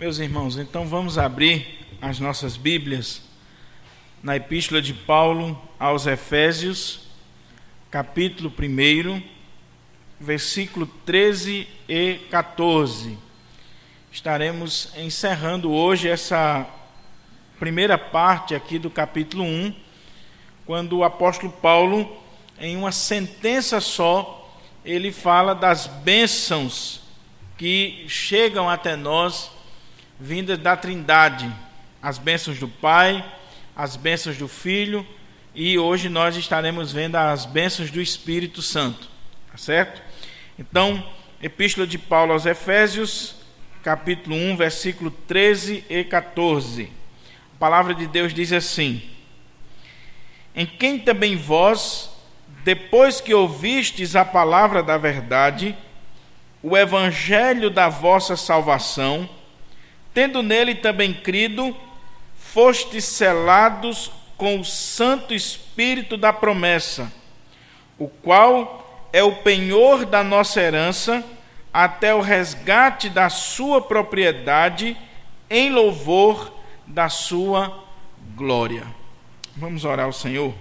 Meus irmãos, então vamos abrir as nossas Bíblias na Epístola de Paulo aos Efésios, capítulo 1, versículo 13 e 14. Estaremos encerrando hoje essa primeira parte aqui do capítulo 1, quando o apóstolo Paulo, em uma sentença só, ele fala das bênçãos que chegam até nós, vindas da Trindade, as bênçãos do Pai, as bênçãos do Filho, e hoje nós estaremos vendo as bênçãos do Espírito Santo, tá certo? Então, Epístola de Paulo aos Efésios, capítulo 1, versículo 13 e 14. A palavra de Deus diz assim: em quem também vós, depois que ouvistes a palavra da verdade, o evangelho da vossa salvação, tendo nele também crido, fostes selados com o Santo Espírito da promessa, o qual é o penhor da nossa herança, até o resgate da sua propriedade, em louvor da sua glória. Vamos orar ao Senhor.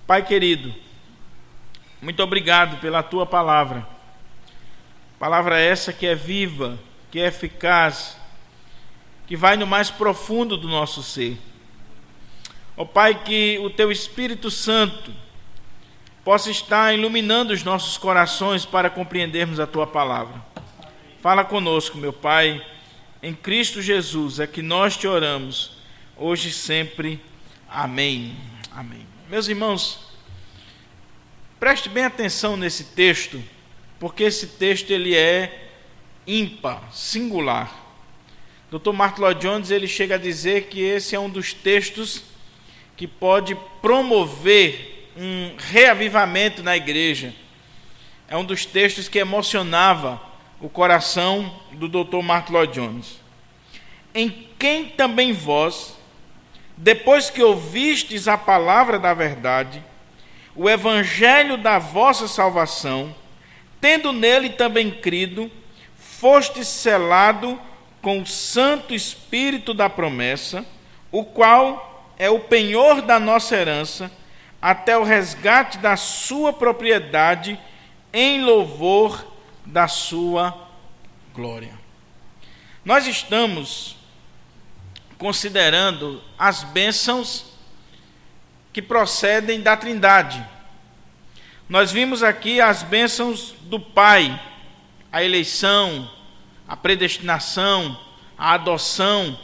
Pai querido, muito obrigado pela tua palavra. Palavra essa que é viva, que é eficaz, que vai no mais profundo do nosso ser. Ó Pai, que o Teu Espírito Santo possa estar iluminando os nossos corações para compreendermos a Tua palavra. Fala conosco, meu Pai, em Cristo Jesus é que nós te oramos, hoje e sempre. Amém. Amém. Meus irmãos, preste bem atenção nesse texto, porque esse texto ele é ímpar, singular. Dr. Martyn Lloyd-Jones ele chega a dizer que esse é um dos textos que pode promover um reavivamento na igreja. É um dos textos que emocionava o coração do Dr. Martyn Lloyd-Jones. Em quem também vós, depois que ouvistes a palavra da verdade, o evangelho da vossa salvação, tendo nele também crido, fostes selado com o Santo Espírito da promessa, o qual é o penhor da nossa herança, até o resgate da sua propriedade, em louvor da sua glória. Nós estamos considerando as bênçãos que procedem da Trindade. Nós vimos aqui as bênçãos do Pai, a eleição, a predestinação, a adoção.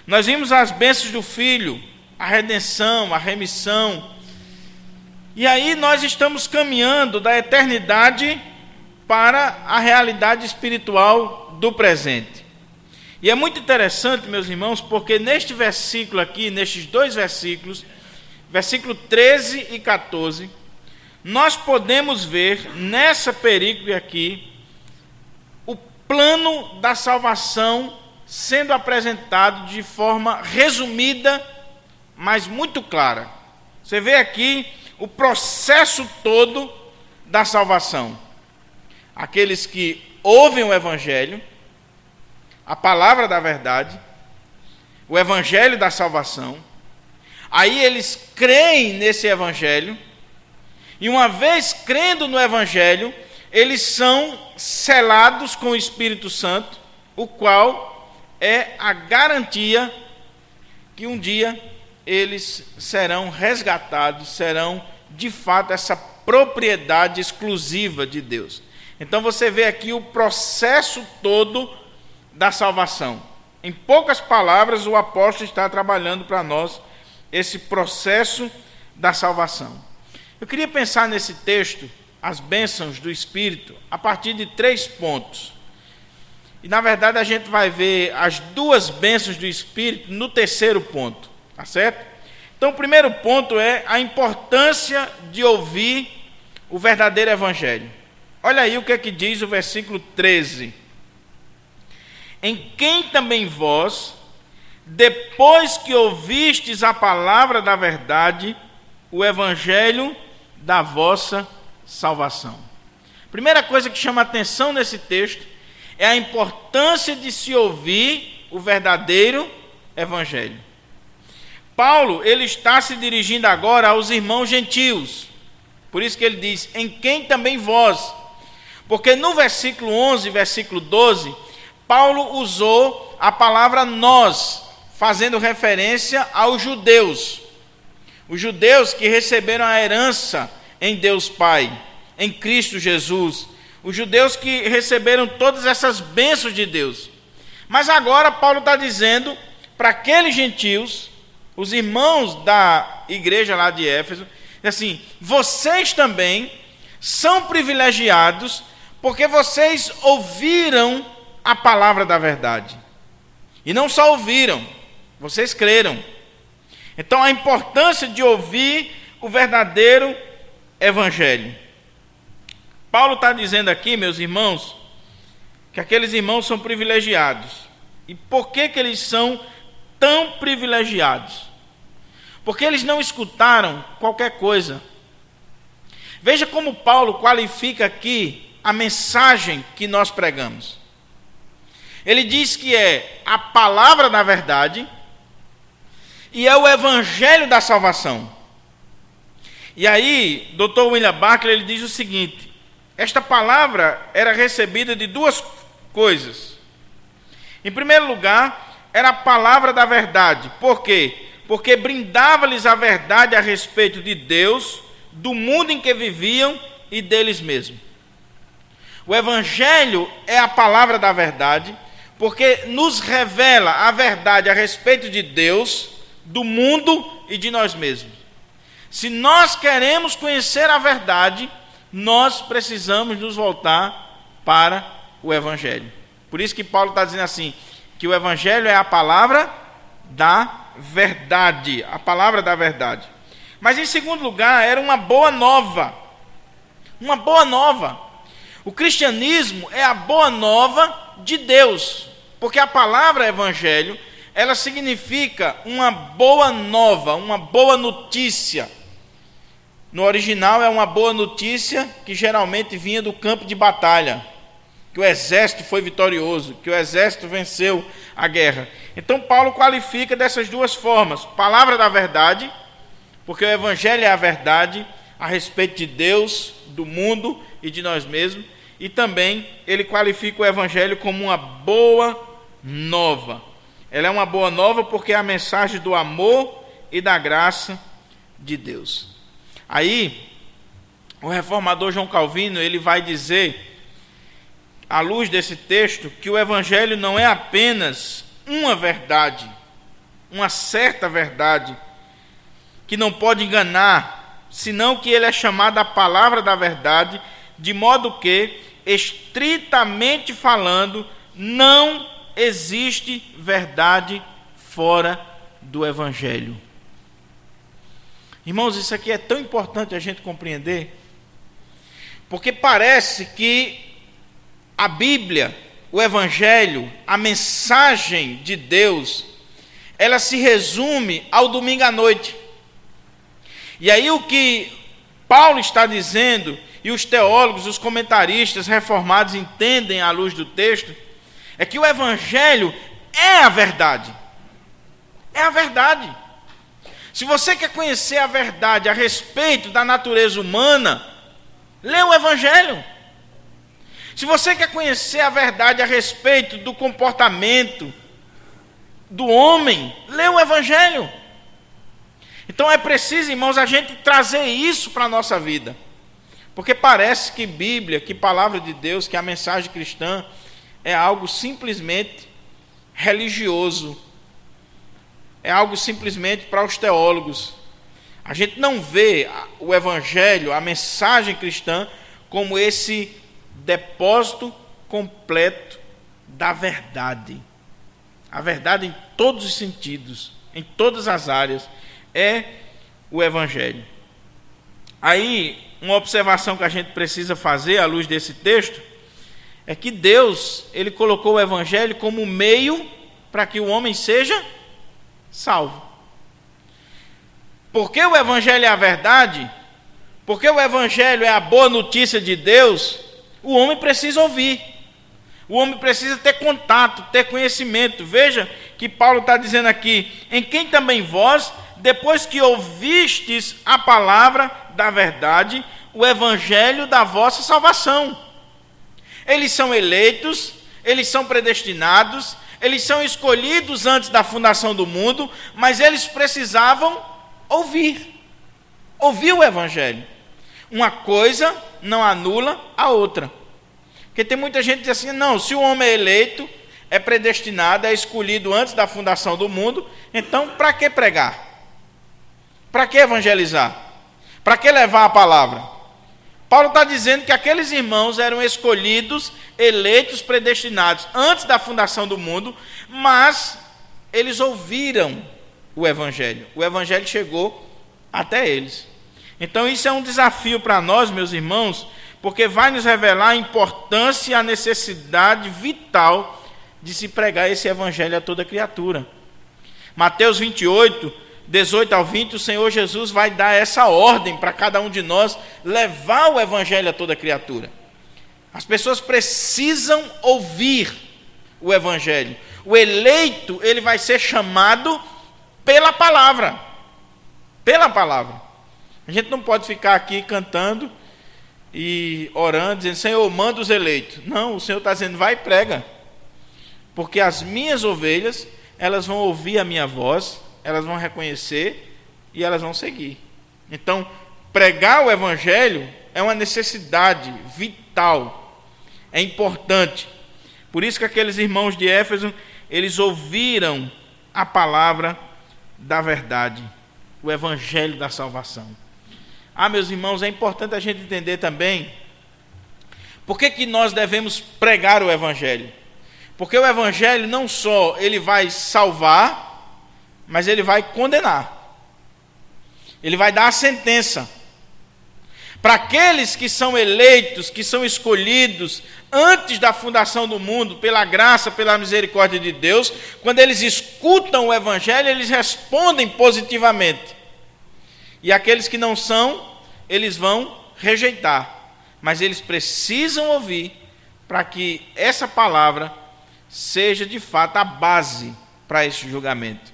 Nós vimos as bênçãos do Filho, a redenção, a remissão. E aí nós estamos caminhando da eternidade para a realidade espiritual do presente. E é muito interessante, meus irmãos, porque neste versículo aqui, nestes dois versículos, versículo 13 e 14, nós podemos ver nessa perícope aqui o plano da salvação sendo apresentado de forma resumida, mas muito clara. Você vê aqui o processo todo da salvação. Aqueles que ouvem o evangelho, a palavra da verdade, o evangelho da salvação, aí eles creem nesse evangelho, e uma vez crendo no evangelho, eles são selados com o Espírito Santo, o qual é a garantia que um dia eles serão resgatados, serão de fato essa propriedade exclusiva de Deus. Então você vê aqui o processo todo da salvação. Em poucas palavras, o apóstolo está trabalhando para nós esse processo da salvação. Eu queria pensar nesse texto, as bênçãos do Espírito, a partir de 3 pontos. E, na verdade, a gente vai ver as 2 bênçãos do Espírito no 3º ponto, tá certo? Então, o primeiro ponto é a importância de ouvir o verdadeiro Evangelho. Olha aí o que é que diz o versículo 13. Em quem também vós, depois que ouvistes a palavra da verdade, o Evangelho da vossa salvação. Primeira coisa que chama a atenção nesse texto é a importância de se ouvir o verdadeiro evangelho. Paulo, ele está se dirigindo agora aos irmãos gentios. Por isso que ele diz, em quem também vós. Porque no versículo 11, versículo 12, Paulo usou a palavra nós, fazendo referência aos judeus. Os judeus que receberam a herança em Deus Pai, em Cristo Jesus. Os judeus que receberam todas essas bênçãos de Deus. Mas agora Paulo está dizendo para aqueles gentios, os irmãos da igreja lá de Éfeso, assim, vocês também são privilegiados porque vocês ouviram a palavra da verdade. E não só ouviram, vocês creram. Então a importância de ouvir o verdadeiro evangelho. Paulo está dizendo aqui, meus irmãos, que aqueles irmãos são privilegiados. E por que eles são tão privilegiados? Porque eles não escutaram qualquer coisa. Veja como Paulo qualifica aqui a mensagem que nós pregamos. Ele diz que é a palavra da verdade e é o evangelho da salvação. E aí, Dr. William Barclay, ele diz o seguinte: esta palavra era recebida de duas coisas. Em primeiro lugar, era a palavra da verdade. Por quê? Porque brindava-lhes a verdade a respeito de Deus, do mundo em que viviam e deles mesmos. O evangelho é a palavra da verdade, porque nos revela a verdade a respeito de Deus, do mundo e de nós mesmos. Se nós queremos conhecer a verdade, nós precisamos nos voltar para o evangelho. Por isso que Paulo está dizendo assim, que o evangelho é a palavra da verdade, a palavra da verdade. Mas em segundo lugar, era uma boa nova. Uma boa nova. O cristianismo é a boa nova de Deus, porque a palavra evangelho, ela significa uma boa nova, uma boa notícia. No original é uma boa notícia que geralmente vinha do campo de batalha, que o exército foi vitorioso, que o exército venceu a guerra. Então Paulo qualifica dessas duas formas: palavra da verdade, porque o evangelho é a verdade a respeito de Deus, do mundo e de nós mesmos, e também ele qualifica o evangelho como uma boa nova. Ela é uma boa nova porque é a mensagem do amor e da graça de Deus. Aí, o reformador João Calvino, ele vai dizer, à luz desse texto, que o evangelho não é apenas uma verdade, uma certa verdade, que não pode enganar, senão que ele é chamado a palavra da verdade, de modo que, estritamente falando, não existe verdade fora do evangelho. Irmãos, isso aqui é tão importante a gente compreender, porque parece que a Bíblia, o evangelho, a mensagem de Deus, ela se resume ao domingo à noite. E aí o que Paulo está dizendo, e os teólogos, os comentaristas reformados entendem à luz do texto, é que o evangelho é a verdade. É a verdade. Se você quer conhecer a verdade a respeito da natureza humana, lê o evangelho. Se você quer conhecer a verdade a respeito do comportamento do homem, lê o evangelho. Então é preciso, irmãos, a gente trazer isso para a nossa vida. Porque parece que Bíblia, que palavra de Deus, que a mensagem cristã é algo simplesmente religioso. É algo simplesmente para os teólogos. A gente não vê o evangelho, a mensagem cristã, como esse depósito completo da verdade. A verdade em todos os sentidos, em todas as áreas, é o evangelho. Aí, uma observação que a gente precisa fazer à luz desse texto é que Deus, ele colocou o evangelho como meio para que o homem seja salvo. Porque o evangelho é a verdade, porque o evangelho é a boa notícia de Deus, o homem precisa ouvir. O homem precisa ter contato, ter conhecimento. Veja que Paulo está dizendo aqui: em quem também vós, depois que ouvistes a palavra da verdade, o evangelho da vossa salvação. Eles são eleitos, eles são predestinados, eles são escolhidos antes da fundação do mundo, mas eles precisavam ouvir o evangelho. Uma coisa não anula a outra. Porque tem muita gente que diz assim: não, se o homem é eleito, é predestinado, é escolhido antes da fundação do mundo, então para que pregar? Para que evangelizar? Para que levar a palavra? Paulo está dizendo que aqueles irmãos eram escolhidos, eleitos, predestinados antes da fundação do mundo, mas eles ouviram o evangelho. O evangelho chegou até eles. Então isso é um desafio para nós, meus irmãos, porque vai nos revelar a importância e a necessidade vital de se pregar esse evangelho a toda criatura. Mateus 28, 18 ao 20, o Senhor Jesus vai dar essa ordem para cada um de nós, levar o evangelho a toda criatura. As pessoas precisam ouvir o evangelho. O eleito, ele vai ser chamado pela palavra. Pela palavra. A gente não pode ficar aqui cantando e orando, dizendo: Senhor, manda os eleitos. Não, o Senhor está dizendo: vai e prega. Porque as minhas ovelhas, elas vão ouvir a minha voz, elas vão reconhecer e elas vão seguir. Então, pregar o evangelho é uma necessidade vital, é importante. Por isso que aqueles irmãos de Éfeso, eles ouviram a palavra da verdade, o evangelho da salvação. Meus irmãos, é importante a gente entender também por que nós devemos pregar o evangelho. Porque o evangelho não só ele vai salvar, mas ele vai condenar. Ele vai dar a sentença. Para aqueles que são eleitos, que são escolhidos antes da fundação do mundo, pela graça, pela misericórdia de Deus, quando eles escutam o evangelho, eles respondem positivamente. E aqueles que não são, eles vão rejeitar. Mas eles precisam ouvir para que essa palavra seja de fato a base para esse julgamento.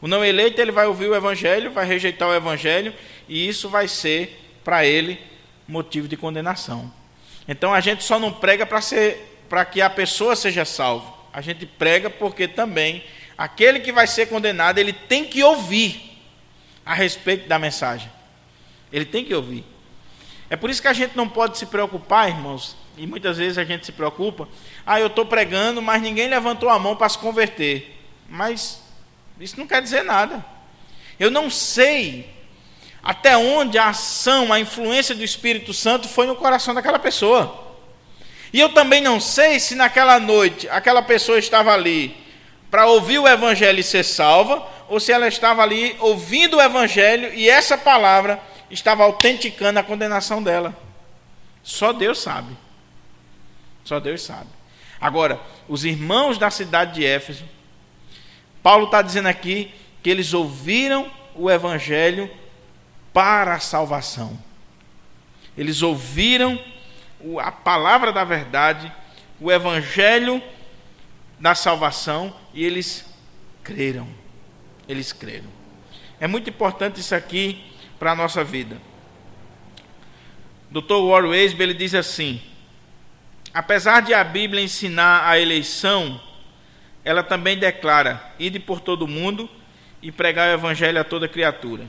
O não eleito, ele vai ouvir o evangelho, vai rejeitar o evangelho, e isso vai ser para ele motivo de condenação. Então a gente só não prega para que a pessoa seja salva. A gente prega porque também aquele que vai ser condenado, ele tem que ouvir a respeito da mensagem. Ele tem que ouvir. É por isso que a gente não pode se preocupar, irmãos, e muitas vezes a gente se preocupa: eu estou pregando, mas ninguém levantou a mão para se converter. Mas isso não quer dizer nada. Eu não sei até onde a ação, a influência do Espírito Santo foi no coração daquela pessoa. E eu também não sei se naquela noite aquela pessoa estava ali para ouvir o evangelho e ser salva, ou se ela estava ali ouvindo o evangelho e essa palavra estava autenticando a condenação dela. Só Deus sabe. Só Deus sabe. Agora, os irmãos da cidade de Éfeso, Paulo está dizendo aqui que eles ouviram o evangelho para a salvação. Eles ouviram a palavra da verdade, o evangelho da salvação, e eles creram. Eles creram. É muito importante isso aqui para a nossa vida. Dr. Warren Wiersbe, ele diz assim: apesar de a Bíblia ensinar a eleição, ela também declara: ide por todo o mundo e pregar o evangelho a toda criatura.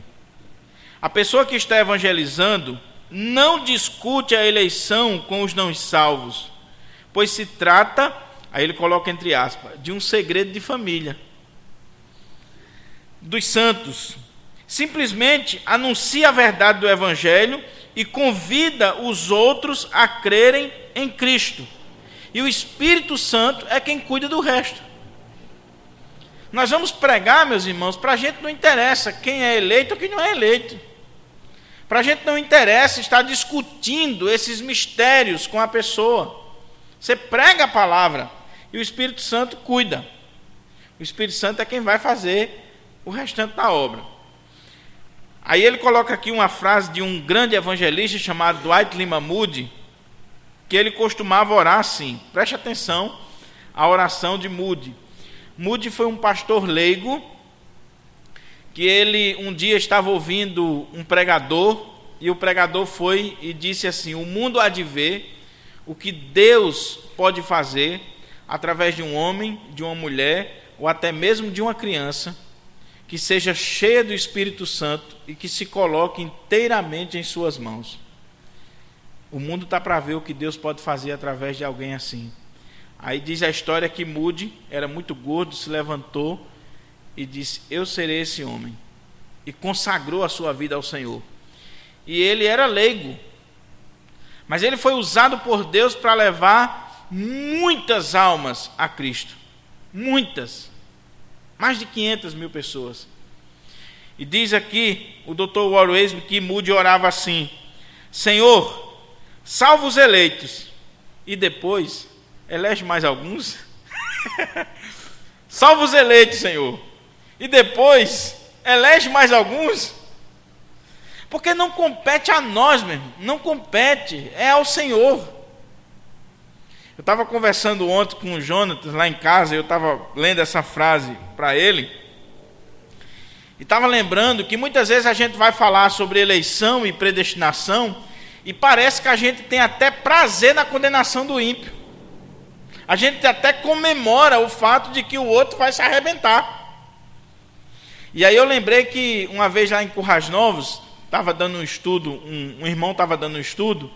A pessoa que está evangelizando não discute a eleição com os não salvos, pois se trata, aí ele coloca entre aspas, de um segredo de família dos santos. Simplesmente anuncia a verdade do evangelho e convida os outros a crerem em Cristo. E o Espírito Santo é quem cuida do resto. Nós vamos pregar, meus irmãos, para a gente não interessa quem é eleito ou quem não é eleito. Para a gente não interessa estar discutindo esses mistérios com a pessoa. Você prega a palavra e o Espírito Santo cuida. O Espírito Santo é quem vai fazer o restante da obra. Aí ele coloca aqui uma frase de um grande evangelista chamado Dwight Lyman Moody, que ele costumava orar assim. Preste atenção à oração de Moody. Moody foi um pastor leigo, que ele um dia estava ouvindo um pregador, e o pregador foi e disse assim: o mundo há de ver o que Deus pode fazer através de um homem, de uma mulher, ou até mesmo de uma criança, que seja cheia do Espírito Santo e que se coloque inteiramente em suas mãos. O mundo está para ver o que Deus pode fazer através de alguém assim. Aí diz a história que Moody era muito gordo, se levantou e disse: eu serei esse homem. E consagrou a sua vida ao Senhor. E ele era leigo, mas ele foi usado por Deus para levar muitas almas a Cristo. Muitas. Mais de 500 mil pessoas. E diz aqui o Dr. Warren Wiersbe que Moody orava assim: Senhor, salva os eleitos, e depois elege mais alguns. Salva os eleitos, Senhor, e depois elege mais alguns. Porque não compete a nós, meu irmão. Não compete, é ao Senhor. Eu estava conversando ontem com o Jonathan lá em casa, eu estava lendo essa frase para ele, e estava lembrando que muitas vezes a gente vai falar sobre eleição e predestinação, e parece que a gente tem até prazer na condenação do ímpio. A gente até comemora o fato de que o outro vai se arrebentar. E aí eu lembrei que uma vez lá em Currais Novos, estava dando um estudo, um irmão estava dando um estudo,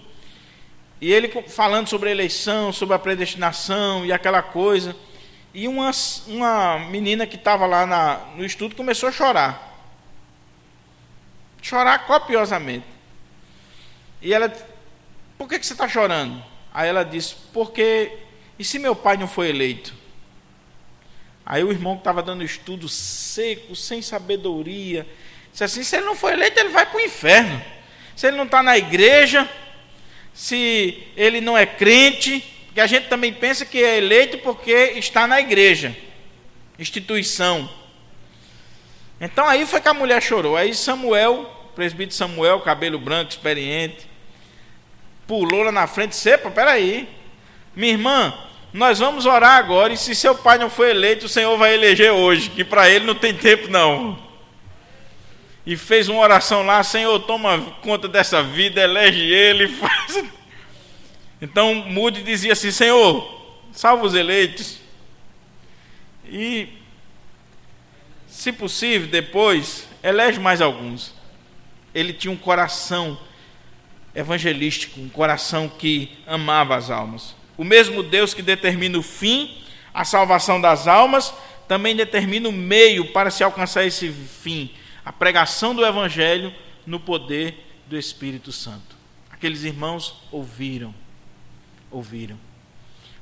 e ele falando sobre a eleição, sobre a predestinação e aquela coisa, e uma menina que estava lá no estudo começou a chorar. Chorar copiosamente. E ela: por que você está chorando? Aí ela disse: porque, e se meu pai não foi eleito? Aí o irmão que estava dando estudo seco, sem sabedoria, disse assim: se ele não for eleito, ele vai para o inferno. Se ele não está na igreja, se ele não é crente, porque a gente também pensa que é eleito porque está na igreja, instituição. Então aí foi que a mulher chorou. Aí Samuel, o presbítero Samuel, cabelo branco, experiente, pulou lá na frente: sepa, peraí, minha irmã, nós vamos orar agora, e se seu pai não foi eleito, o Senhor vai eleger hoje, que para ele não tem tempo não. E fez uma oração lá: Senhor, toma conta dessa vida, elege ele, faz. Então Moody dizia assim: Senhor, salva os eleitos, e se possível depois elege mais alguns. Ele tinha um coração evangelístico, um coração que amava as almas. O mesmo Deus que determina o fim, a salvação das almas, também determina o meio para se alcançar esse fim: a pregação do Evangelho no poder do Espírito Santo. Aqueles irmãos ouviram.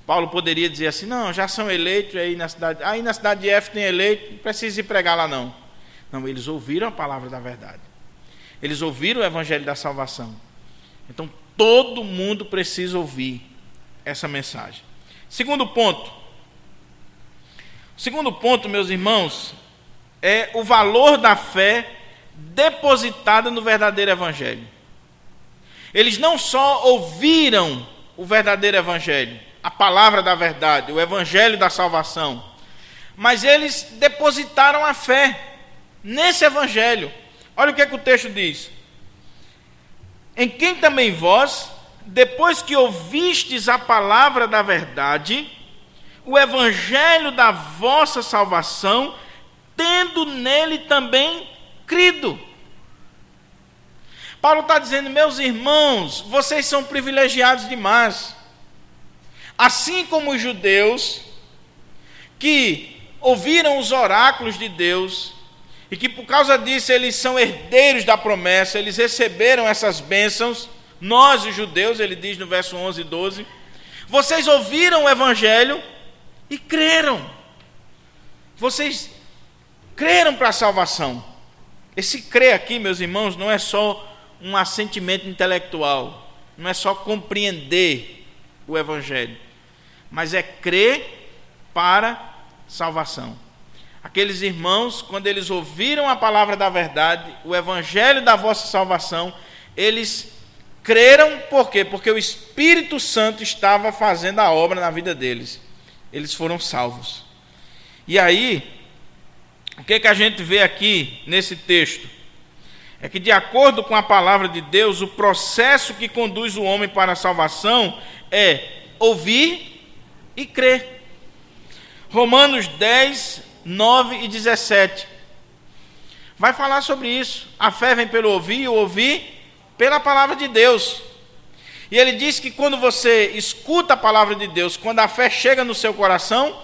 Paulo poderia dizer assim: não, já são eleitos aí na cidade de Éfeso tem eleito, não precisa ir pregar lá não. Não, eles ouviram a palavra da verdade. Eles ouviram o Evangelho da salvação. Então todo mundo precisa ouvir essa mensagem. Segundo ponto, meus irmãos, é o valor da fé depositada no verdadeiro Evangelho. Eles não só ouviram o verdadeiro Evangelho, a palavra da verdade, o Evangelho da salvação, mas eles depositaram a fé nesse Evangelho. Olha o que o texto diz: em quem também vós, depois que ouvistes a palavra da verdade, o Evangelho da vossa salvação, tendo nele também crido. Paulo está dizendo: meus irmãos, vocês são privilegiados demais. Assim como os judeus que ouviram os oráculos de Deus, e que por causa disso eles são herdeiros da promessa, eles receberam essas bênçãos, nós os judeus, ele diz no verso 11 e 12, vocês ouviram o Evangelho e creram. Vocês creram para a salvação. Esse crer aqui, meus irmãos, não é só um assentimento intelectual, não é só compreender o Evangelho, mas é crer para salvação. Aqueles irmãos, quando eles ouviram a palavra da verdade, o Evangelho da vossa salvação, eles Creram por quê? Porque o Espírito Santo estava fazendo a obra na vida deles. Eles foram salvos. E aí, o que a gente vê aqui nesse texto? É que, de acordo com a palavra de Deus, o processo que conduz o homem para a salvação é ouvir e crer. Romanos 10, 9 e 17 vai falar sobre isso. A fé vem pelo ouvir e o ouvir pela palavra de Deus. E ele diz que quando você escuta a palavra de Deus, quando a fé chega no seu coração,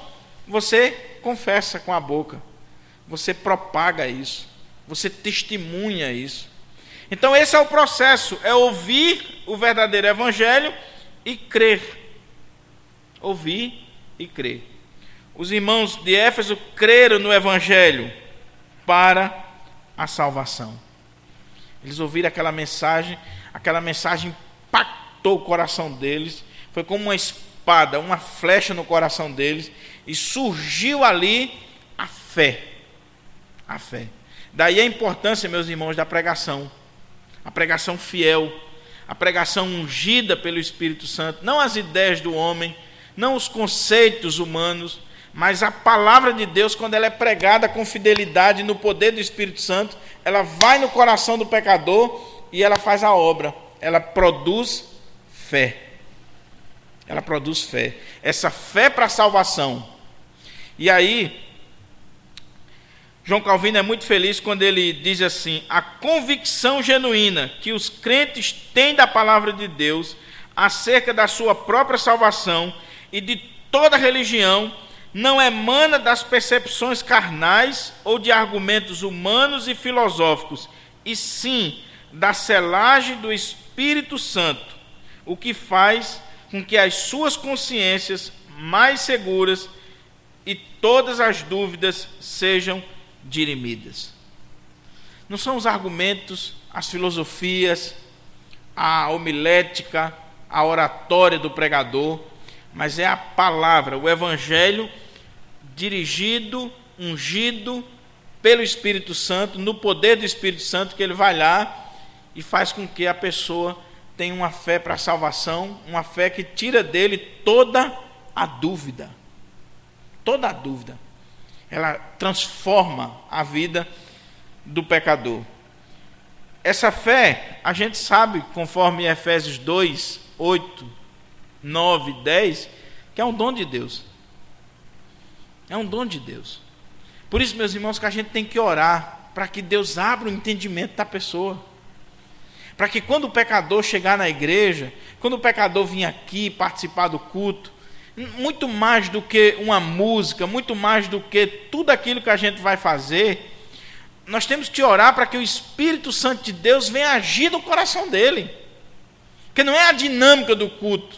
você confessa com a boca, você propaga isso, você testemunha isso. Então esse é o processo, é ouvir o verdadeiro evangelho e crer. Ouvir e crer. Os irmãos de Éfeso creram no evangelho para a salvação. Eles ouviram aquela mensagem impactou o coração deles, foi como uma espada, uma flecha no coração deles, e surgiu ali a fé. A fé. Daí a importância, meus irmãos, da pregação. A pregação fiel, a pregação ungida pelo Espírito Santo, não as ideias do homem, não os conceitos humanos, mas a palavra de Deus, quando ela é pregada com fidelidade no poder do Espírito Santo, ela vai no coração do pecador e ela faz a obra, ela produz fé. Ela produz fé. Essa fé para a salvação. E aí, João Calvino é muito feliz quando ele diz assim: a convicção genuína que os crentes têm da palavra de Deus acerca da sua própria salvação e de toda religião não emana das percepções carnais ou de argumentos humanos e filosóficos, e sim da selagem do Espírito Santo, o que faz com que as suas consciências mais seguras e todas as dúvidas sejam dirimidas. Não são os argumentos, as filosofias, a homilética, a oratória do pregador, mas é a palavra, o evangelho dirigido, ungido pelo Espírito Santo, no poder do Espírito Santo, que ele vai lá e faz com que a pessoa tenha uma fé para a salvação, uma fé que tira dele toda a dúvida. Toda a dúvida. Ela transforma a vida do pecador. Essa fé, a gente sabe, conforme Efésios 2, 8, 9, 10, que é um dom de Deus. É um dom de Deus. Por isso, meus irmãos, que a gente tem que orar para que Deus abra o entendimento da pessoa. Para que quando o pecador chegar na igreja, quando o pecador vir aqui participar do culto, muito mais do que uma música, muito mais do que tudo aquilo que a gente vai fazer, nós temos que orar para que o Espírito Santo de Deus venha agir no coração dele. Porque não é a dinâmica do culto,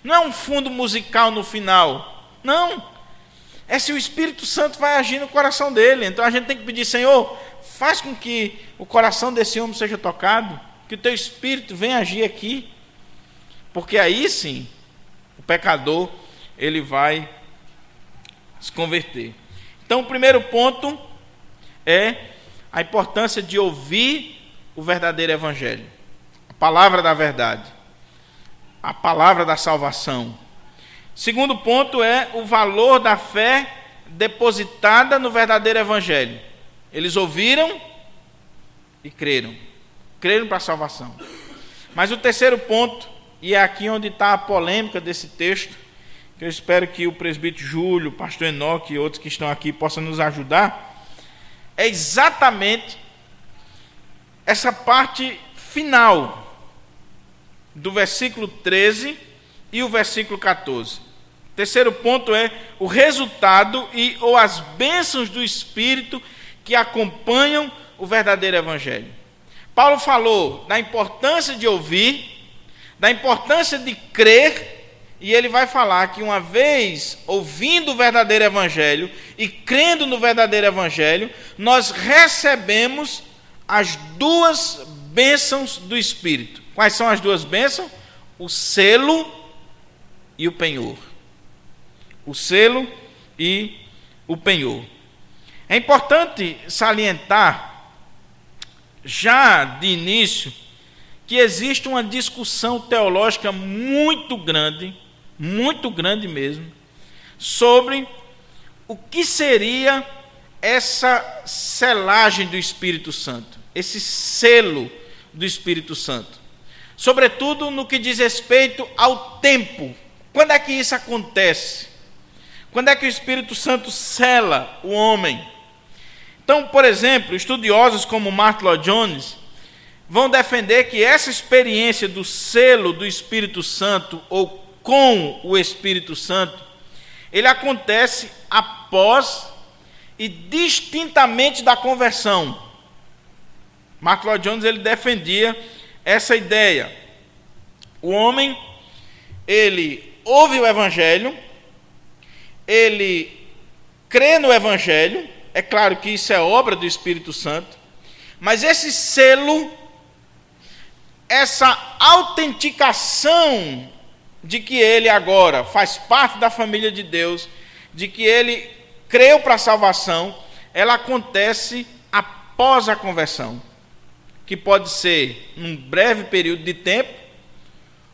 não é um fundo musical no final, não. É se o Espírito Santo vai agir no coração dele. Então a gente tem que pedir: Senhor, faz com que o coração desse homem seja tocado, que o teu Espírito venha agir aqui, porque aí sim o pecador ele vai se converter. Então o primeiro ponto é a importância de ouvir o verdadeiro evangelho, a palavra da verdade, a palavra da salvação. Segundo ponto é o valor da fé depositada no verdadeiro evangelho. Eles ouviram e creram para a salvação. Mas o terceiro ponto, e é aqui onde está a polêmica desse texto, que eu espero que o presbítero Júlio, o pastor Enoque e outros que estão aqui possam nos ajudar, é exatamente essa parte final do versículo 13 e o versículo 14. O terceiro ponto é o resultado ou as bênçãos do Espírito que acompanham o verdadeiro evangelho. Paulo falou da importância de ouvir, da importância de crer, e ele vai falar que uma vez ouvindo o verdadeiro evangelho e crendo no verdadeiro evangelho, nós recebemos as duas bênçãos do Espírito. Quais são as duas bênçãos? O selo e o penhor. O selo e o penhor. É importante salientar, já de início, que existe uma discussão teológica muito grande mesmo, sobre o que seria essa selagem do Espírito Santo, esse selo do Espírito Santo. Sobretudo no que diz respeito ao tempo. Quando é que isso acontece? Quando é que o Espírito Santo sela o homem? Então, por exemplo, estudiosos como Martyn Lloyd-Jones vão defender que essa experiência do selo do Espírito Santo, ou com o Espírito Santo, ele acontece após e distintamente da conversão. Martyn Lloyd-Jones ele defendia essa ideia. O homem, ele ouve o Evangelho, ele crê no Evangelho, é claro que isso é obra do Espírito Santo, mas esse selo, essa autenticação de que ele agora faz parte da família de Deus, de que ele creu para a salvação, ela acontece após a conversão, que pode ser num breve período de tempo,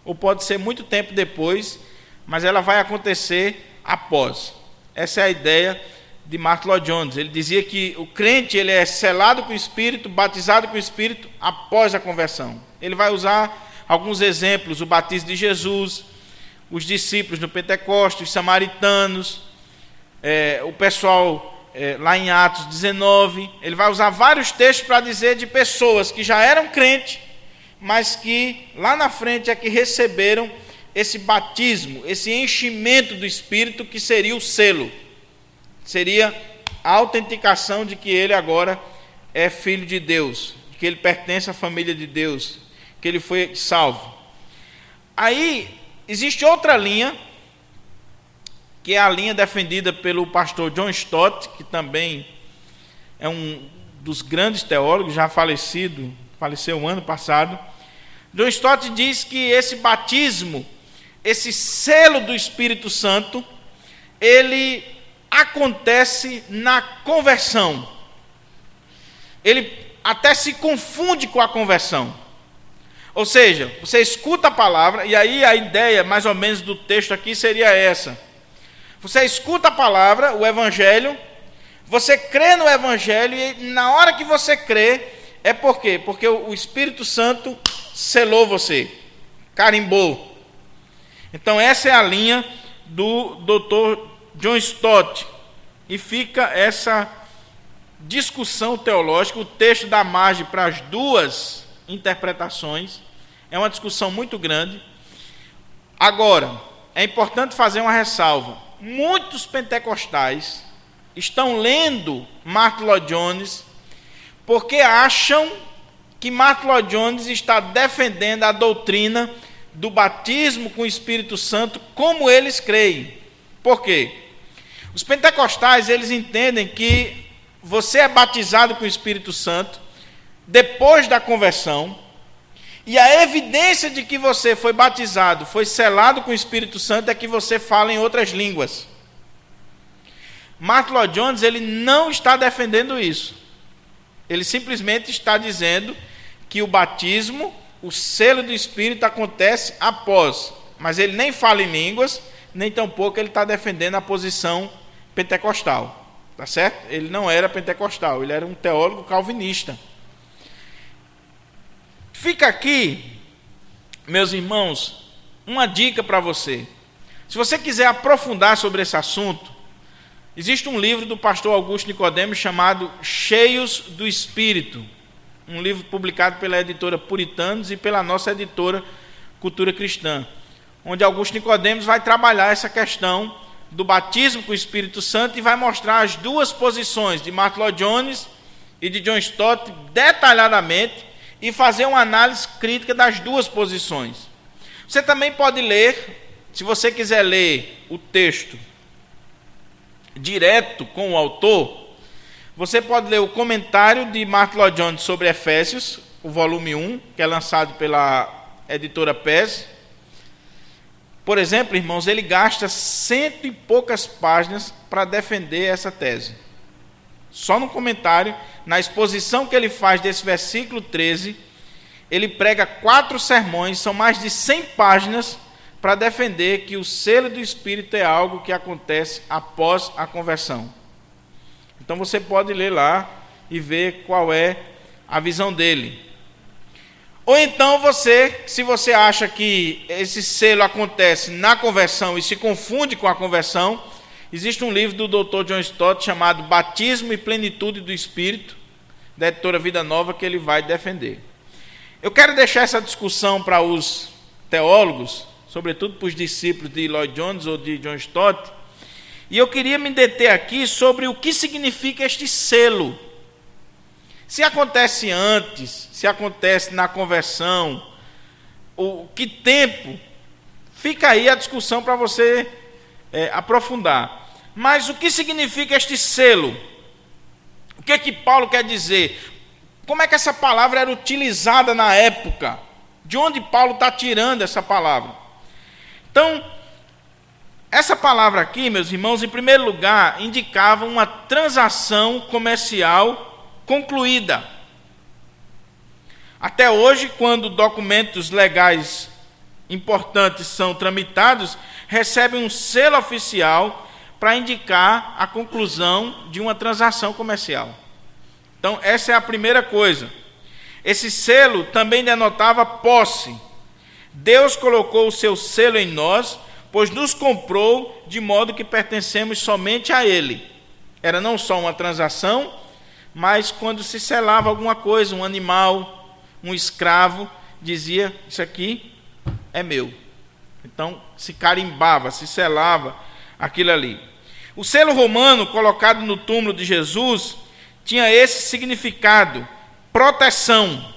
ou pode ser muito tempo depois, mas ela vai acontecer após. Essa é a ideia de Martyn Lloyd-Jones. Ele dizia que o crente ele é selado com o Espírito, batizado com o Espírito após a conversão. Ele vai usar alguns exemplos: o batismo de Jesus, os discípulos no Pentecostes, os samaritanos, o pessoal lá em Atos 19. Ele vai usar vários textos para dizer de pessoas que já eram crentes, mas que lá na frente é que receberam esse batismo, esse enchimento do Espírito, que seria o selo, seria a autenticação de que ele agora é filho de Deus, de que ele pertence à família de Deus, que ele foi salvo. Aí existe outra linha, que é a linha defendida pelo pastor John Stott, que também é um dos grandes teólogos, já faleceu o ano passado. John Stott diz que esse batismo, esse selo do Espírito Santo, ele acontece na conversão. Ele até se confunde com a conversão. Ou seja, você escuta a palavra, e aí a ideia mais ou menos do texto aqui seria essa: você escuta a palavra, o Evangelho, você crê no Evangelho, e na hora que você crê, é por quê? Porque o Espírito Santo selou você, carimbou. Então essa é a linha do Dr. John Stott, e fica essa discussão teológica. O texto dá margem para as duas interpretações, é uma discussão muito grande. Agora, é importante fazer uma ressalva: muitos pentecostais estão lendo Martyn Lloyd-Jones porque acham que Martyn Lloyd-Jones está defendendo a doutrina do batismo com o Espírito Santo como eles creem. Por quê? Os pentecostais, eles entendem que você é batizado com o Espírito Santo depois da conversão, e a evidência de que você foi batizado, foi selado com o Espírito Santo, é que você fala em outras línguas. Martyn Lloyd-Jones, ele não está defendendo isso. Ele simplesmente está dizendo que o batismo, o selo do Espírito, acontece após, mas ele nem fala em línguas, nem tampouco ele está defendendo a posição pentecostal, tá certo? Ele não era pentecostal, ele era um teólogo calvinista. Fica aqui, meus irmãos, uma dica para você. Se você quiser aprofundar sobre esse assunto, existe um livro do pastor Augusto Nicodemos chamado Cheios do Espírito, um livro publicado pela editora Puritanos e pela nossa editora Cultura Cristã, onde Augusto Nicodemos vai trabalhar essa questão do batismo com o Espírito Santo e vai mostrar as duas posições de Martyn Lloyd-Jones e de John Stott detalhadamente, e fazer uma análise crítica das duas posições. Você também pode ler, se você quiser ler o texto direto com o autor, você pode ler o comentário de Martyn Lloyd-Jones sobre Efésios, o volume 1, que é lançado pela editora PES. Por exemplo, irmãos, ele gasta 100 e poucas páginas para defender essa tese. Só no comentário, na exposição que ele faz desse versículo 13, ele prega 4 sermões, são mais de 100 páginas, para defender que o selo do Espírito é algo que acontece após a conversão. Então você pode ler lá e ver qual é a visão dele. Ou então se você acha que esse selo acontece na conversão e se confunde com a conversão, existe um livro do Dr. John Stott chamado Batismo e Plenitude do Espírito, da editora Vida Nova, que ele vai defender. Eu quero deixar essa discussão para os teólogos, sobretudo para os discípulos de Lloyd Jones ou de John Stott, e eu queria me deter aqui sobre o que significa este selo. Se acontece antes, se acontece na conversão, que tempo, fica aí a discussão para você aprofundar. Mas o que significa este selo? O que Paulo quer dizer? Como é que essa palavra era utilizada na época? De onde Paulo está tirando essa palavra? Então, essa palavra aqui, meus irmãos, em primeiro lugar, indicava uma transação comercial concluída. Até hoje, quando documentos legais importantes são tramitados, recebem um selo oficial para indicar a conclusão de uma transação comercial. Então, essa é a primeira coisa. Esse selo também denotava posse. Deus colocou o seu selo em nós, pois nos comprou de modo que pertencemos somente a Ele. Era não só uma transação, mas quando se selava alguma coisa, um animal, um escravo, dizia, isso aqui é meu. Então, se carimbava, se selava aquilo ali. O selo romano, colocado no túmulo de Jesus, tinha esse significado, proteção.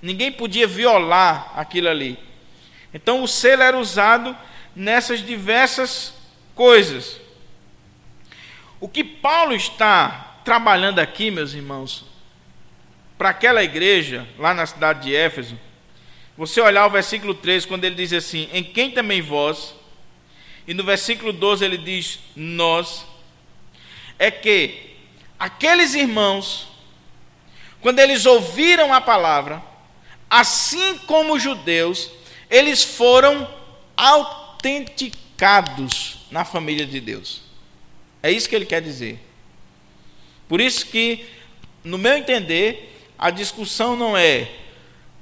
Ninguém podia violar aquilo ali. Então o selo era usado nessas diversas coisas. O que Paulo está trabalhando aqui, meus irmãos, para aquela igreja, lá na cidade de Éfeso, você olhar o versículo 3, quando ele diz assim, em quem também vós, e no versículo 12 ele diz, nós, é que aqueles irmãos, quando eles ouviram a palavra, assim como os judeus, eles foram autenticados na família de Deus. É isso que ele quer dizer. Por isso que, no meu entender, a discussão não é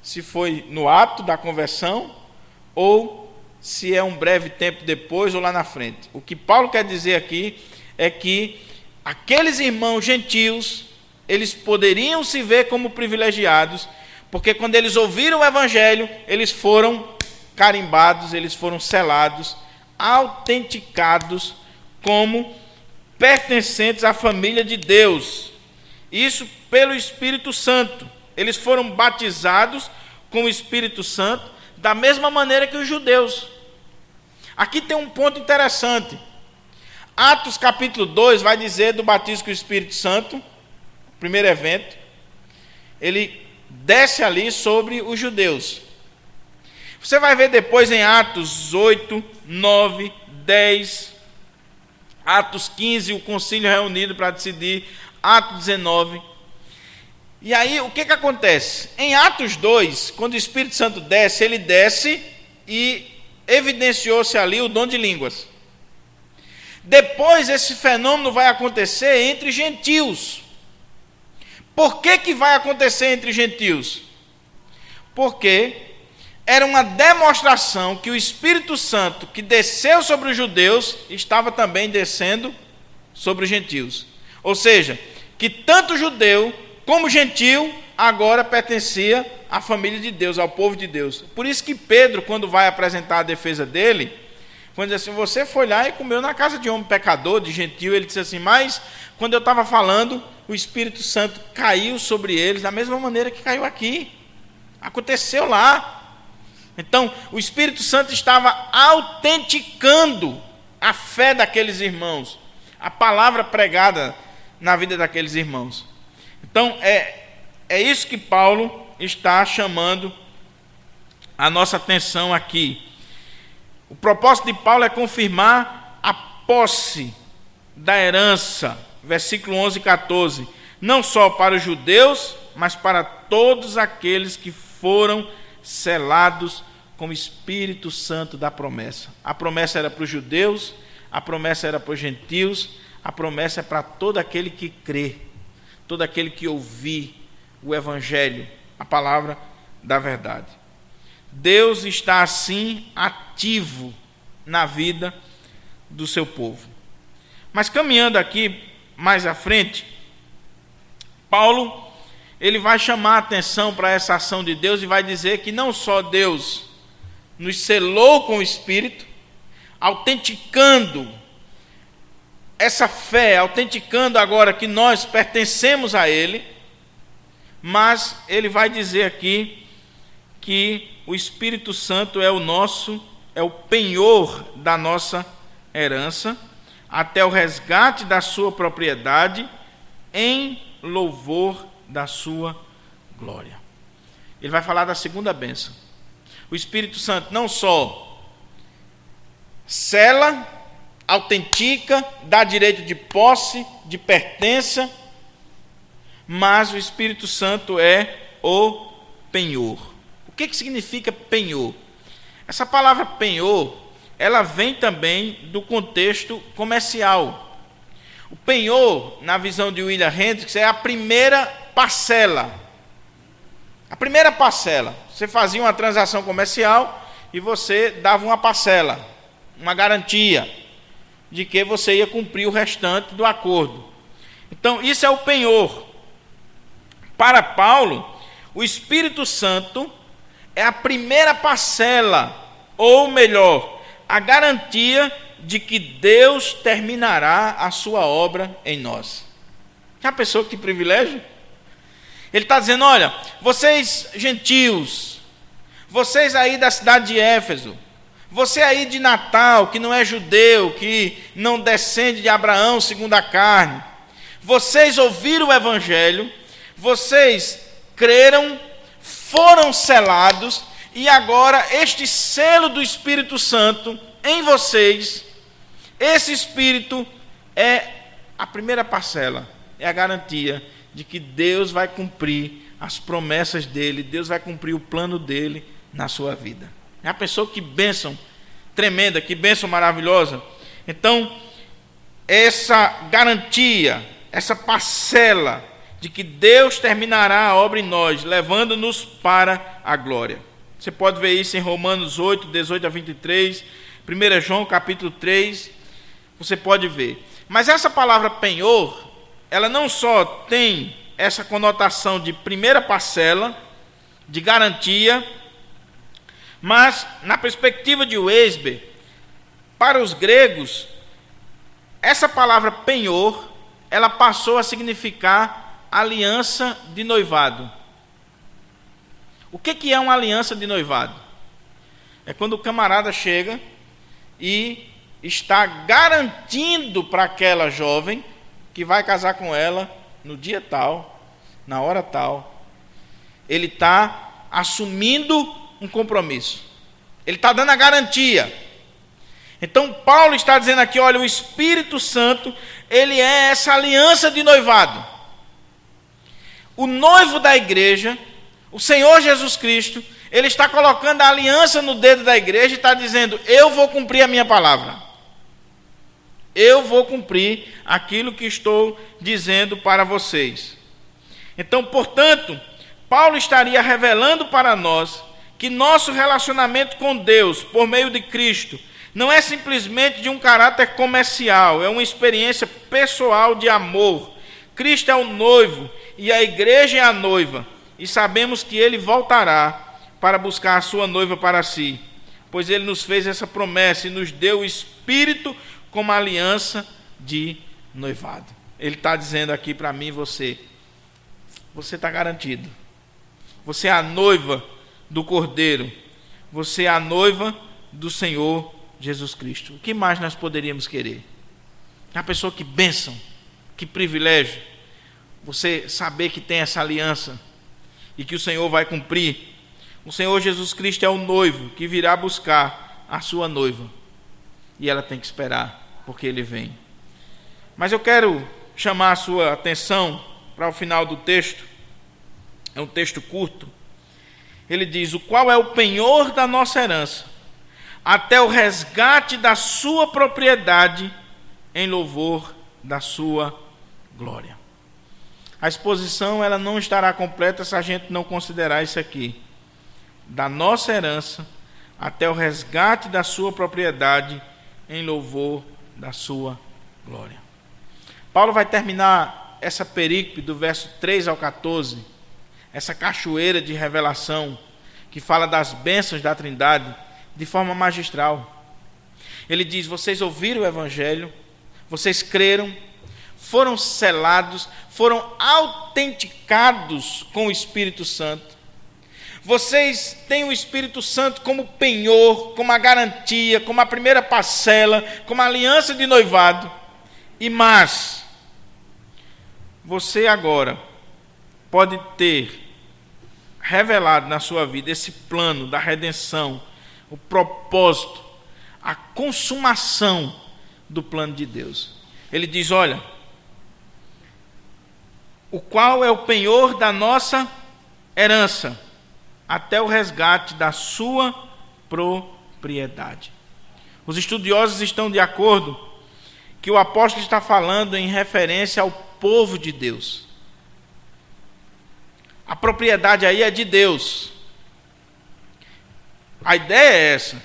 se foi no ato da conversão ou se é um breve tempo depois ou lá na frente. O que Paulo quer dizer aqui é que aqueles irmãos gentios, eles poderiam se ver como privilegiados, porque quando eles ouviram o Evangelho, eles foram carimbados, eles foram selados, autenticados como pertencentes à família de Deus. Isso pelo Espírito Santo. Eles foram batizados com o Espírito Santo, da mesma maneira que os judeus. Aqui tem um ponto interessante. Atos capítulo 2 vai dizer do batismo com o Espírito Santo, primeiro evento. Ele desce ali sobre os judeus. Você vai ver depois em Atos 8, 9, 10, Atos 15, o concílio reunido para decidir, Atos 19. E aí, o que acontece? Em Atos 2, quando o Espírito Santo desce, ele desce e evidenciou-se ali o dom de línguas. Depois, esse fenômeno vai acontecer entre gentios. Por que vai acontecer entre gentios? Porque era uma demonstração que o Espírito Santo, que desceu sobre os judeus, estava também descendo sobre os gentios. Ou seja, que tanto judeu como gentio agora pertencia à família de Deus, ao povo de Deus. Por isso que Pedro, quando vai apresentar a defesa dele, quando diz assim, você foi lá e comeu na casa de homem pecador, de gentio, ele disse assim, mas quando eu estava falando, o Espírito Santo caiu sobre eles da mesma maneira que caiu aqui. Aconteceu lá. Então, o Espírito Santo estava autenticando a fé daqueles irmãos, a palavra pregada na vida daqueles irmãos. Então, é isso que Paulo está chamando a nossa atenção aqui. O propósito de Paulo é confirmar a posse da herança, versículo 11 e 14, não só para os judeus, mas para todos aqueles que foram selados com o Espírito Santo da promessa. A promessa era para os judeus, a promessa era para os gentios, a promessa é para todo aquele que crê, todo aquele que ouvir o Evangelho, a palavra da verdade. Deus está assim ativo na vida do seu povo. Mas caminhando aqui mais à frente, Paulo ele vai chamar a atenção para essa ação de Deus e vai dizer que não só Deus nos selou com o Espírito, autenticando essa fé, autenticando agora que nós pertencemos a Ele, mas ele vai dizer aqui que o Espírito Santo é o penhor da nossa herança, até o resgate da sua propriedade, em louvor da sua glória. Ele vai falar da segunda bênção. O Espírito Santo não só sela, autentica, dá direito de posse, de pertença, mas o Espírito Santo é o penhor. O que significa penhor? Essa palavra penhor, ela vem também do contexto comercial. O penhor, na visão de William Hendricks, é a primeira parcela. A primeira parcela. Você fazia uma transação comercial e você dava uma parcela, uma garantia de que você ia cumprir o restante do acordo. Então, isso é o penhor. Para Paulo, o Espírito Santo é a primeira parcela, ou melhor, a garantia de que Deus terminará a sua obra em nós. Já pensou que privilégio? Ele está dizendo, olha, vocês gentios, vocês aí da cidade de Éfeso, você aí de Natal, que não é judeu, que não descende de Abraão segundo a carne, vocês ouviram o Evangelho, vocês creram, foram selados, e agora este selo do Espírito Santo em vocês, esse Espírito é a primeira parcela, é a garantia de que Deus vai cumprir as promessas dele, Deus vai cumprir o plano dele na sua vida. Já pensou que bênção tremenda, que bênção maravilhosa? Então, essa garantia, essa parcela de que Deus terminará a obra em nós, levando-nos para a glória. Você pode ver isso em Romanos 8, 18 a 23, 1 João capítulo 3, você pode ver. Mas essa palavra penhor, ela não só tem essa conotação de primeira parcela, de garantia, mas na perspectiva de Weisber, para os gregos, essa palavra penhor, ela passou a significar aliança de noivado. O que é uma aliança de noivado? É quando o camarada chega e está garantindo para aquela jovem que vai casar com ela no dia tal, na hora tal. Ele está assumindo um compromisso. Ele está dando a garantia. Então Paulo está dizendo aqui, olha, o Espírito Santo, ele é essa aliança de noivado. O noivo da igreja, o Senhor Jesus Cristo, ele está colocando a aliança no dedo da igreja e está dizendo, eu vou cumprir a minha palavra. Eu vou cumprir aquilo que estou dizendo para vocês. Então, portanto, Paulo estaria revelando para nós que nosso relacionamento com Deus, por meio de Cristo, não é simplesmente de um caráter comercial, é uma experiência pessoal de amor. Cristo é o noivo e a igreja é a noiva, e sabemos que ele voltará para buscar a sua noiva para si, pois ele nos fez essa promessa e nos deu o Espírito como aliança de noivado. Ele está dizendo aqui para mim e você está garantido. Você é a noiva do Cordeiro, você é a noiva do Senhor Jesus Cristo. O que mais nós poderíamos querer? A pessoa, que bênção, que privilégio, você saber que tem essa aliança e que o Senhor vai cumprir. O Senhor Jesus Cristo é o noivo que virá buscar a sua noiva, e ela tem que esperar, porque ele vem. Mas eu quero chamar a sua atenção para o final do texto. É um texto curto, Ele diz: o qual é o penhor da nossa herança, até o resgate da sua propriedade, em louvor da sua glória. A exposição ela não estará completa se a gente não considerar isso aqui. Da nossa herança, até o resgate da sua propriedade, em louvor da sua glória. Paulo vai terminar essa perícope do verso 3 ao 14, essa cachoeira de revelação, que fala das bênçãos da Trindade, de forma magistral. Ele diz: vocês ouviram o Evangelho, vocês creram, foram selados, foram autenticados com o Espírito Santo. Vocês têm o Espírito Santo como penhor, como a garantia, como a primeira parcela, como a aliança de noivado. Mas você agora pode ter revelado na sua vida esse plano da redenção, o propósito, a consumação do plano de Deus. Ele diz: olha, o qual é o penhor da nossa herança, até o resgate da sua propriedade. Os estudiosos estão de acordo que o apóstolo está falando em referência ao povo de Deus. A propriedade aí é de Deus. A ideia é essa: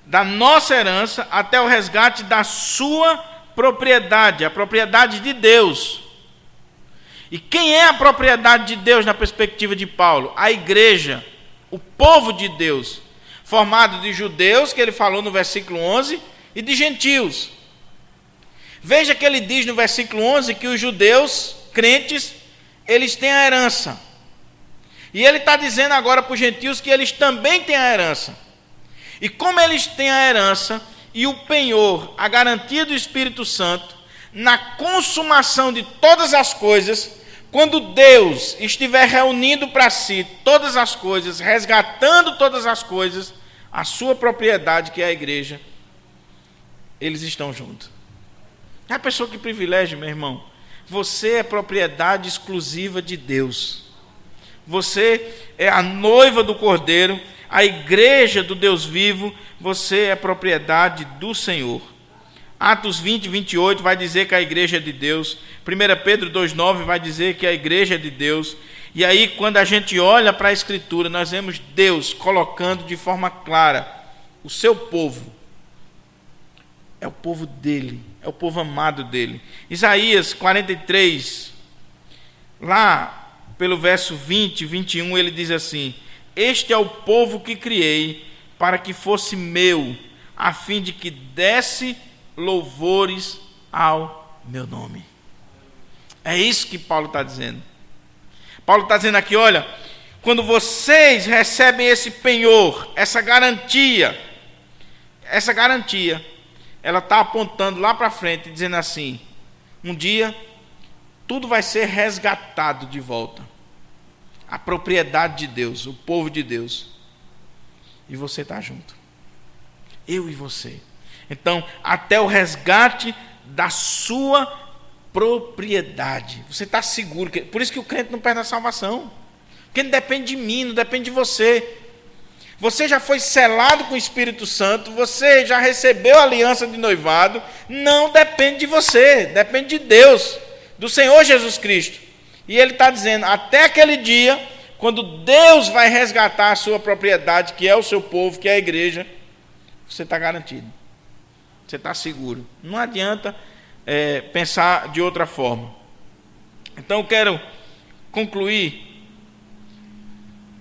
da nossa herança até o resgate da sua propriedade, a propriedade de Deus. E quem é a propriedade de Deus na perspectiva de Paulo? A igreja, o povo de Deus, formado de judeus, que ele falou no versículo 11, e de gentios. Veja que ele diz no versículo 11 que os judeus, crentes, eles têm a herança. E ele está dizendo agora para os gentios que eles também têm a herança. E como eles têm a herança e o penhor, a garantia do Espírito Santo, na consumação de todas as coisas, quando Deus estiver reunindo para si todas as coisas, resgatando todas as coisas, a sua propriedade, que é a igreja, eles estão juntos. É a pessoa que privilégio, meu irmão. Você é propriedade exclusiva de Deus. Você é a noiva do Cordeiro, a igreja do Deus vivo. Você é propriedade do Senhor. Atos 20, 28 vai dizer que a igreja é de Deus. 1 Pedro 2,9 vai dizer que a igreja é de Deus. E aí, quando a gente olha para a Escritura, nós vemos Deus colocando de forma clara o seu povo. É o povo dele, é o povo amado dele. Isaías 43, lá pelo verso 20, 21, ele diz assim: este é o povo que criei, para que fosse meu, a fim de que desse louvores ao meu nome. É isso que Paulo está dizendo. Paulo está dizendo aqui: olha, quando vocês recebem esse penhor, essa garantia, ela está apontando lá para frente, dizendo assim: um dia tudo vai ser resgatado de volta. A propriedade de Deus, o povo de Deus. E você está junto. Eu e você. Então, até o resgate da sua propriedade. Você está seguro. Por isso que o crente não perde a salvação. Porque não depende de mim, não depende de você. Você já foi selado com o Espírito Santo, você já recebeu a aliança de noivado. Não depende de você, depende de Deus, do Senhor Jesus Cristo. E ele está dizendo: até aquele dia, quando Deus vai resgatar a sua propriedade, que é o seu povo, que é a igreja, você está garantido. Você está seguro. Não adianta pensar de outra forma. Então eu quero concluir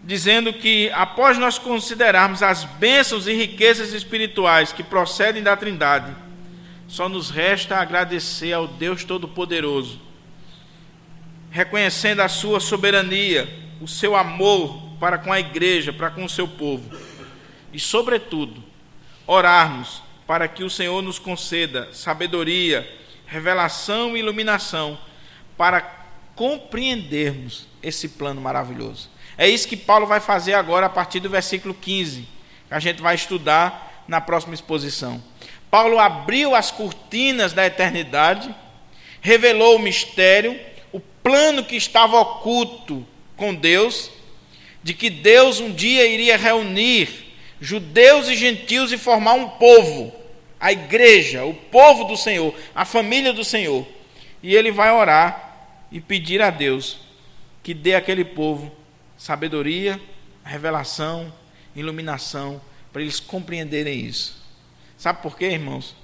dizendo que, após nós considerarmos as bênçãos e riquezas espirituais que procedem da Trindade, só nos resta agradecer ao Deus Todo-Poderoso, reconhecendo a sua soberania, o seu amor para com a igreja, para com o seu povo, e, sobretudo, orarmos para que o Senhor nos conceda sabedoria, revelação e iluminação para compreendermos esse plano maravilhoso. É isso que Paulo vai fazer agora a partir do versículo 15, que a gente vai estudar na próxima exposição. Paulo abriu as cortinas da eternidade, revelou o mistério, o plano que estava oculto com Deus, de que Deus um dia iria reunir judeus e gentios e formar um povo, a igreja, o povo do Senhor, a família do Senhor. E ele vai orar e pedir a Deus que dê àquele povo sabedoria, revelação, iluminação, para eles compreenderem isso. Sabe por quê, irmãos?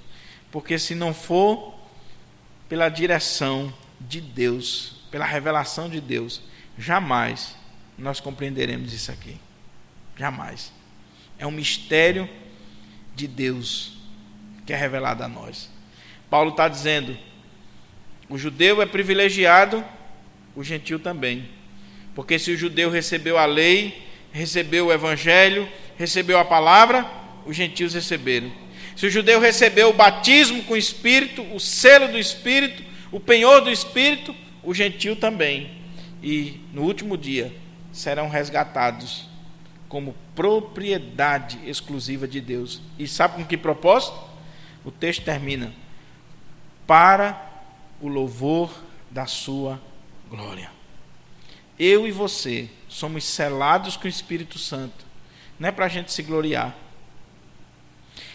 Porque se não for pela direção de Deus, pela revelação de Deus, jamais nós compreenderemos isso aqui. Jamais. É um mistério de Deus que é revelado a nós. Paulo está dizendo: o judeu é privilegiado, o gentil também. Porque se o judeu recebeu a lei, recebeu o evangelho, recebeu a palavra, os gentios receberam. Se o judeu recebeu o batismo com o Espírito, o selo do Espírito, o penhor do Espírito, o gentil também. E no último dia serão resgatados como propriedade exclusiva de Deus. E sabe com que propósito? O texto termina: para o louvor da sua glória. Eu e você somos selados com o Espírito Santo, não é para a gente se gloriar.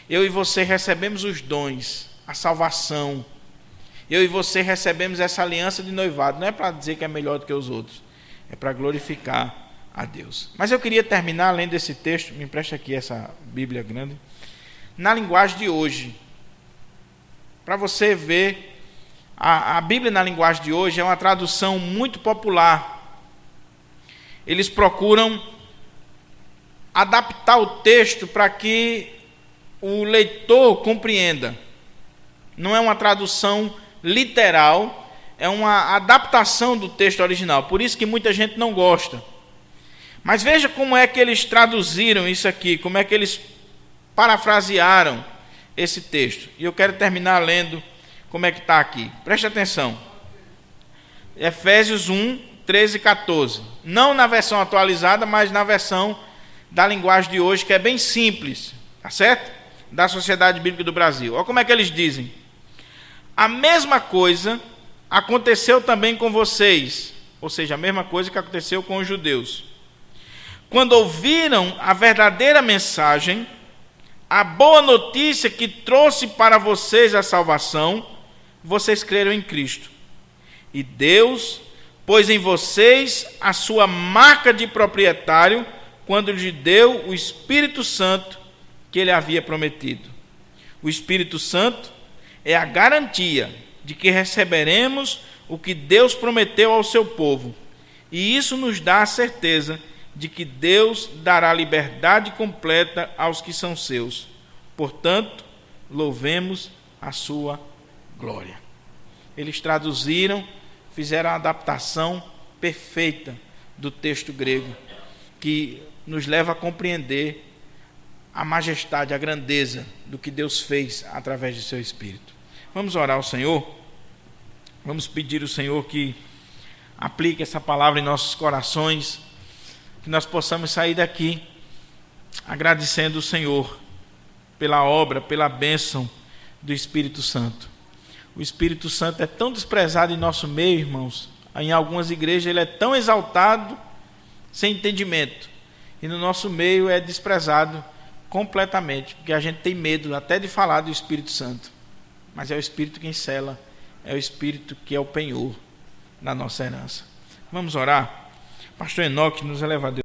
Eu e você recebemos os dons, a salvação. Eu e você recebemos essa aliança de noivado, não é para dizer que é melhor do que os outros, é para glorificar a Deus. Mas eu queria terminar, além desse texto, me empresta aqui essa Bíblia grande, na linguagem de hoje, para você ver. A Bíblia na linguagem de hoje é uma tradução muito popular. Eles procuram adaptar o texto para que o leitor compreenda. Não é uma tradução literal, é uma adaptação do texto original. Por isso que muita gente não gosta. Mas veja como é que eles traduziram isso aqui, como é que eles parafrasearam esse texto. E eu quero terminar lendo como é que está aqui. Preste atenção. Efésios 1, 13 e 14. Não na versão atualizada, mas na versão da linguagem de hoje, que é bem simples. Tá certo? Da Sociedade Bíblica do Brasil. Olha como é que eles dizem: a mesma coisa aconteceu também com vocês. Ou seja, a mesma coisa que aconteceu com os judeus. Quando ouviram a verdadeira mensagem, a boa notícia que trouxe para vocês a salvação, vocês creram em Cristo. E Deus pôs em vocês a sua marca de proprietário quando lhe deu o Espírito Santo que ele havia prometido. O Espírito Santo é a garantia de que receberemos o que Deus prometeu ao seu povo. E isso nos dá a certeza de que Deus dará liberdade completa aos que são seus. Portanto, louvemos a sua glória. Eles traduziram, fizeram a adaptação perfeita do texto grego, que nos leva a compreender a majestade, a grandeza do que Deus fez através de seu Espírito. Vamos orar ao Senhor? Vamos pedir ao Senhor que aplique essa palavra em nossos corações, que nós possamos sair daqui agradecendo o Senhor pela obra, pela bênção do Espírito Santo. O Espírito Santo é tão desprezado em nosso meio, irmãos. Em algumas igrejas ele é tão exaltado, sem entendimento. E no nosso meio é desprezado completamente, porque a gente tem medo até de falar do Espírito Santo. Mas é o Espírito quem sela, é o Espírito que é o penhor na nossa herança. Vamos orar? Pastor Enoque, nos eleva a Deus.